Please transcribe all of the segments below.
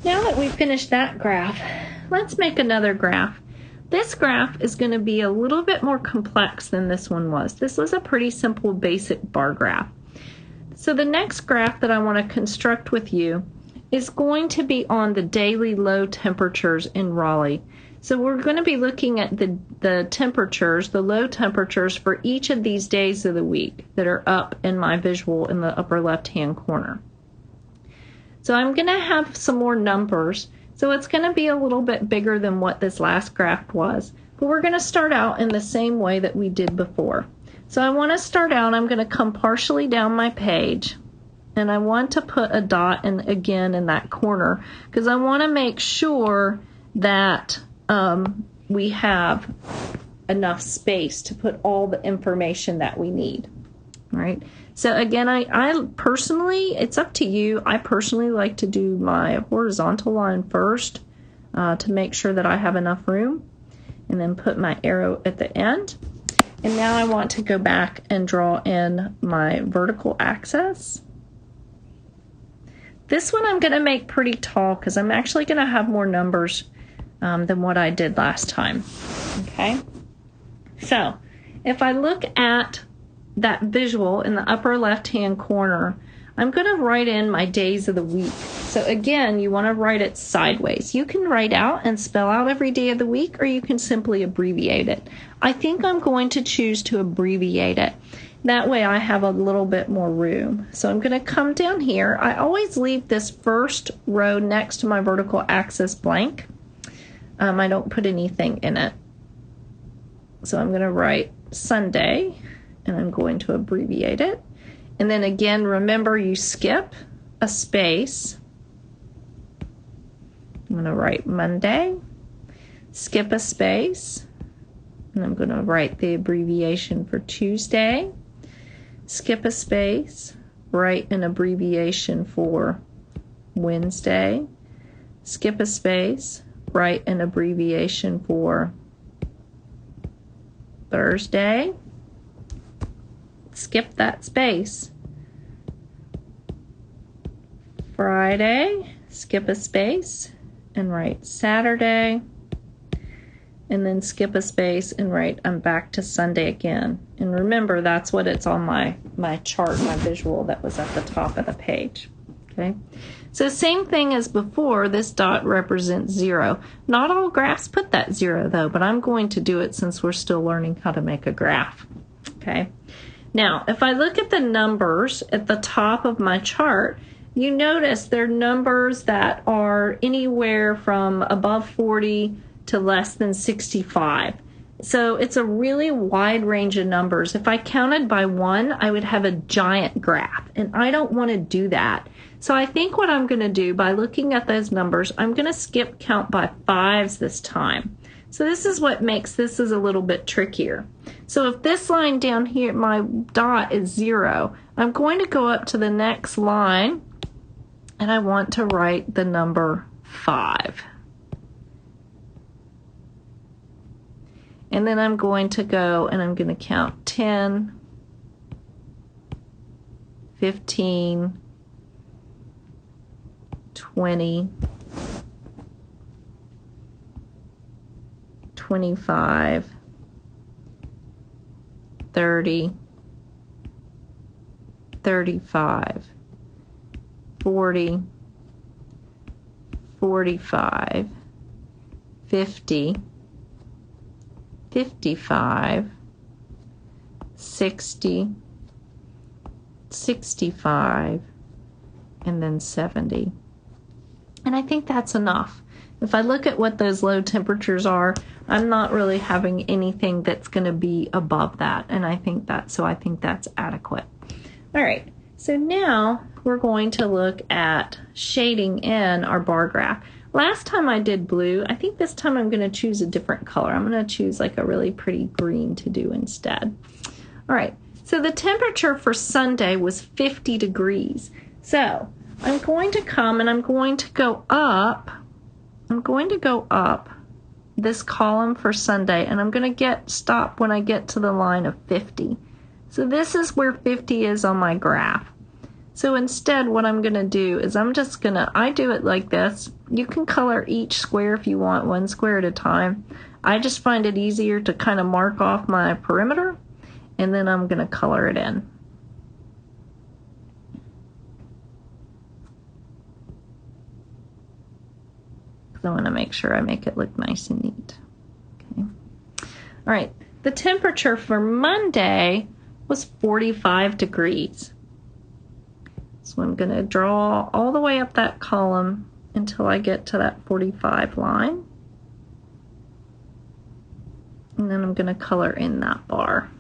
Now that we've finished that graph, let's make another graph. This graph is going to be a little bit more complex than this one was. This was a pretty simple basic bar graph. So the next graph that I want to construct with you is going to be on the daily low temperatures in Raleigh. So we're going to be looking at the temperatures, the low temperatures for each of these days of the week that are up in my visual in the upper left-hand corner. So I'm going to have some more numbers. So it's going to be a little bit bigger than what this last graph was. But we're going to start out in the same way that we did before. So I want to start out, I'm going to come partially down my page. And I want to put a dot again in that corner because I want to make sure that we have enough space to put all the information that we need. All right. So again, I personally, it's up to you. I personally like to do my horizontal line first to make sure that I have enough room, and then put my arrow at the end. And now I want to go back and draw in my vertical axis. This one I'm going to make pretty tall because I'm actually going to have more numbers than what I did last time. Okay. So if I look at that visual in the upper left-hand corner, I'm going to write in my days of the week. So again, you want to write it sideways. You can write out and spell out every day of the week, or you can simply abbreviate it. I think I'm going to choose to abbreviate it. That way I have a little bit more room. So I'm going to come down here. I always leave this first row next to my vertical axis blank. I don't put anything in it. So I'm going to write Sunday, and I'm going to abbreviate it. And then again, remember, you skip a space. I'm going to write Monday, skip a space, and I'm going to write the abbreviation for Tuesday, skip a space, write an abbreviation for Wednesday, skip a space, write an abbreviation for Thursday, skip that space, Friday, skip a space, and write Saturday, and then skip a space and write I'm back to Sunday again. And remember, that's what it's on my chart, my visual that was at the top of the page. Okay, so same thing as before, this dot represents 0. Not all graphs put that 0 though, but I'm going to do it since we're still learning how to make a graph. Okay, now if I look at the numbers at the top of my chart, you notice they're numbers that are anywhere from above 40 to less than 65. So it's a really wide range of numbers. If I counted by 1, I would have a giant graph, and I don't want to do that. So I think what I'm going to do by looking at those numbers, I'm going to skip count by 5s this time. So this is what makes this is a little bit trickier. So if this line down here, my dot is 0, I'm going to go up to the next line, and I want to write the number 5. And then I'm going to go and I'm going to count 10, 15, 20, 25, 30, 35, 40, 45, 50, 55, 60, 65, and then 70. And I think that's enough. If I look at what those low temperatures are, I'm not really having anything that's going to be above that. And I think that's adequate. All right. So now we're going to look at shading in our bar graph. Last time I did blue. I think this time I'm going to choose a different color. I'm going to choose like a really pretty green to do instead. All right. So the temperature for Sunday was 50 degrees. So I'm going to come and I'm going to go up. I'm going to go up this column for Sunday, and I'm going to stop when I get to the line of 50. So this is where 50 is on my graph. So instead, what I'm going to do is I do it like this. You can color each square if you want, one square at a time. I just find it easier to kind of mark off my perimeter, and then I'm going to color it in. I want to make sure I make it look nice and neat. Okay. All right. The temperature for Monday was 45 degrees. So I'm going to draw all the way up that column until I get to that 45 line. And then I'm going to color in that bar.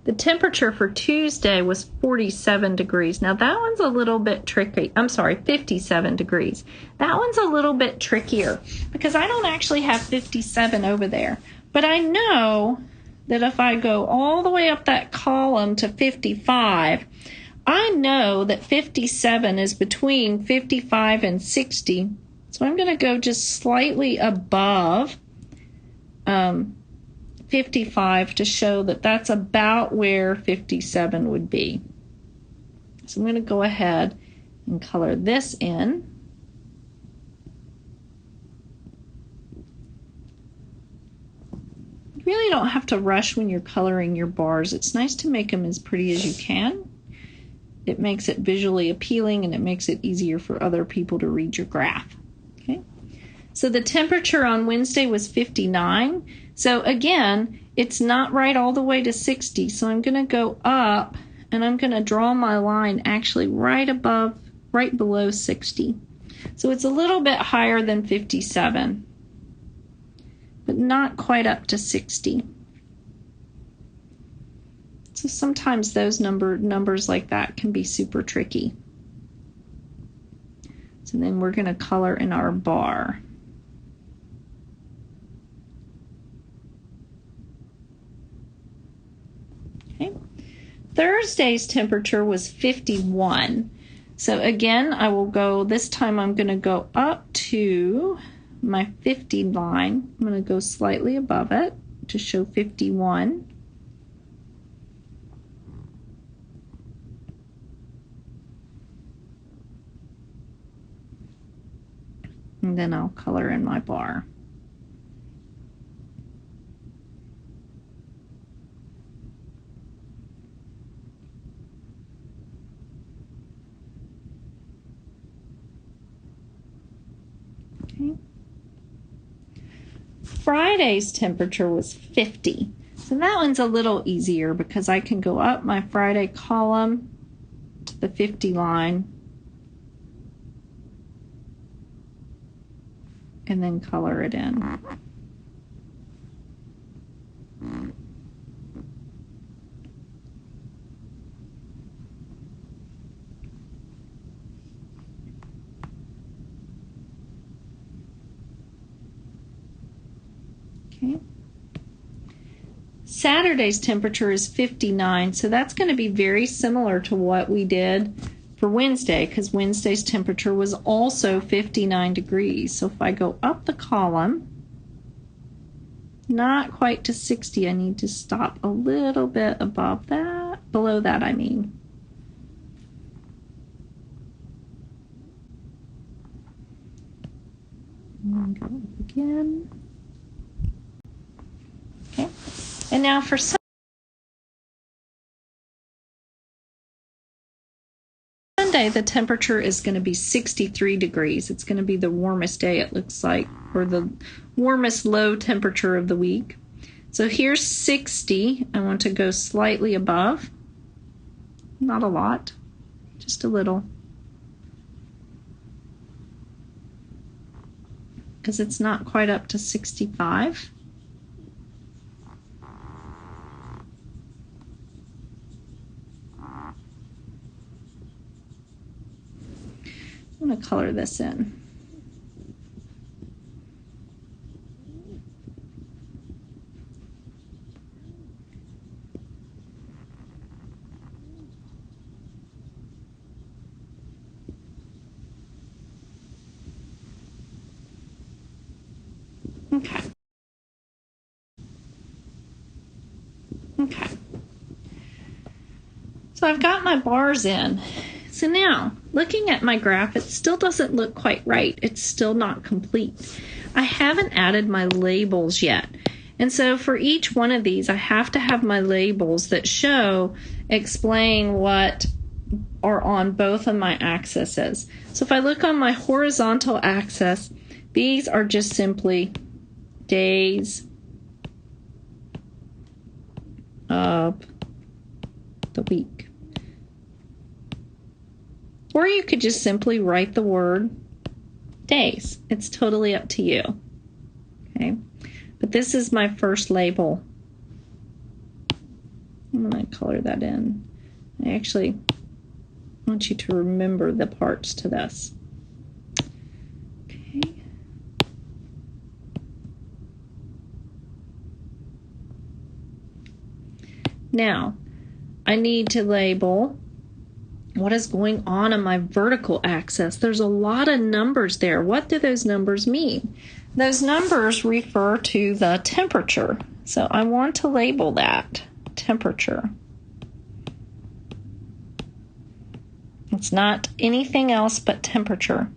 The temperature for Tuesday was 47 degrees. Now that one's a little bit tricky. I'm sorry, 57 degrees. That one's a little bit trickier because I don't actually have 57 over there. But I know that if I go all the way up that column to 55, I know that 57 is between 55 and 60. So I'm going to go just slightly above 55 to show that that's about where 57 would be. So I'm going to go ahead and color this in. You really don't have to rush when you're coloring your bars. It's nice to make them as pretty as you can. It makes it visually appealing and it makes it easier for other people to read your graph. Okay. So the temperature on Wednesday was 59. So again, it's not right all the way to 60. So I'm going to go up and I'm going to draw my line actually right below 60. So it's a little bit higher than 57, but not quite up to 60. So sometimes those numbers like that can be super tricky. So then we're going to color in our bar. Okay. Thursday's temperature was 51. So again, this time I'm going to go up to my 50 line. I'm going to go slightly above it to show 51. And then I'll color in my bar. Okay. Friday's temperature was 50. So that one's a little easier because I can go up my Friday column to the 50 line and then color it in. Okay. Saturday's temperature is 59, so that's going to be very similar to what we did for Wednesday, because Wednesday's temperature was also 59 degrees. So if I go up the column, not quite to 60, I need to stop a little bit above that, below that I mean. And go up again. Okay, and now for Sunday, the temperature is going to be 63 degrees. It's going to be the warmest day, it looks like, or the warmest low temperature of the week. So here's 60. I want to go slightly above. Not a lot, just a little. Because it's not quite up to 65. I'm going to color this in. So I've got my bars in. So now, looking at my graph, it still doesn't look quite right. It's still not complete. I haven't added my labels yet. And so for each one of these, I have to have my labels that explain what are on both of my axes. So if I look on my horizontal axis, these are just simply days of the week. Or you could just simply write the word days. It's totally up to you. Okay, but this is my first label. I'm going to color that in. I actually want you to remember the parts to this. Okay. Now, I need to label what is going on my vertical axis. There's a lot of numbers there. What do those numbers mean? Those numbers refer to the temperature. So I want to label that temperature. It's not anything else but temperature.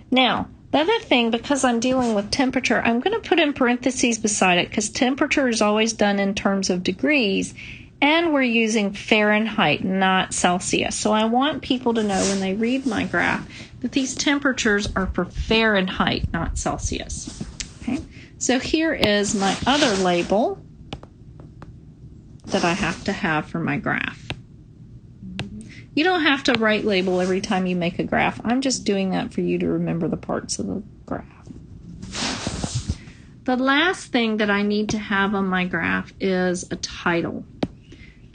Now, the other thing, because I'm dealing with temperature, I'm going to put in parentheses beside it because temperature is always done in terms of degrees. And we're using Fahrenheit, not Celsius. So I want people to know when they read my graph that these temperatures are for Fahrenheit, not Celsius. Okay. So here is my other label that I have to have for my graph. You don't have to write label every time you make a graph. I'm just doing that for you to remember the parts of the graph. The last thing that I need to have on my graph is a title.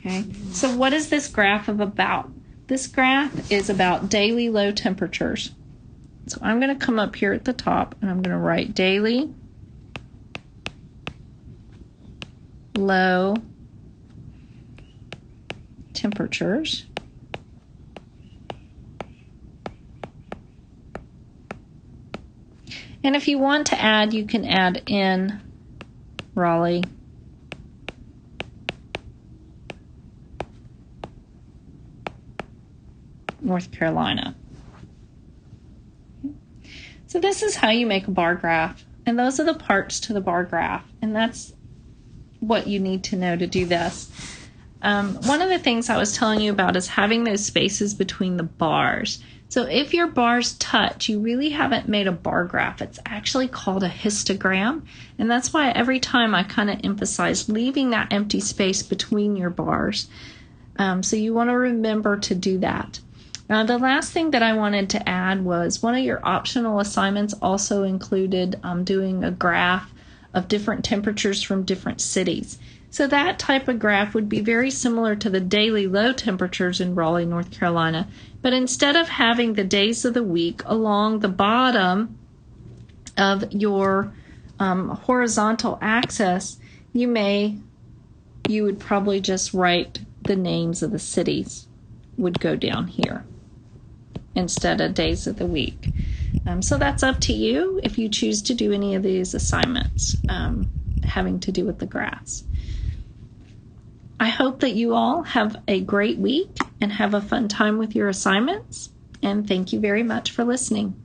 Okay, so what is this graph about? This graph is about daily low temperatures. So I'm going to come up here at the top and I'm going to write daily low temperatures. And if you want to add, you can add in Raleigh, North Carolina. So this is how you make a bar graph, and those are the parts to the bar graph, and that's what you need to know to do this. One of the things I was telling you about is having those spaces between the bars. So if your bars touch, you really haven't made a bar graph. It's actually called a histogram, and that's why every time I kind of emphasize leaving that empty space between your bars. So you want to remember to do that. The last thing that I wanted to add was one of your optional assignments also included doing a graph of different temperatures from different cities. So that type of graph would be very similar to the daily low temperatures in Raleigh, North Carolina, but instead of having the days of the week along the bottom of your horizontal axis, you would probably just write the names of the cities would go down here instead of days of the week. So that's up to you if you choose to do any of these assignments having to do with the graphs. I hope that you all have a great week and have a fun time with your assignments, and thank you very much for listening.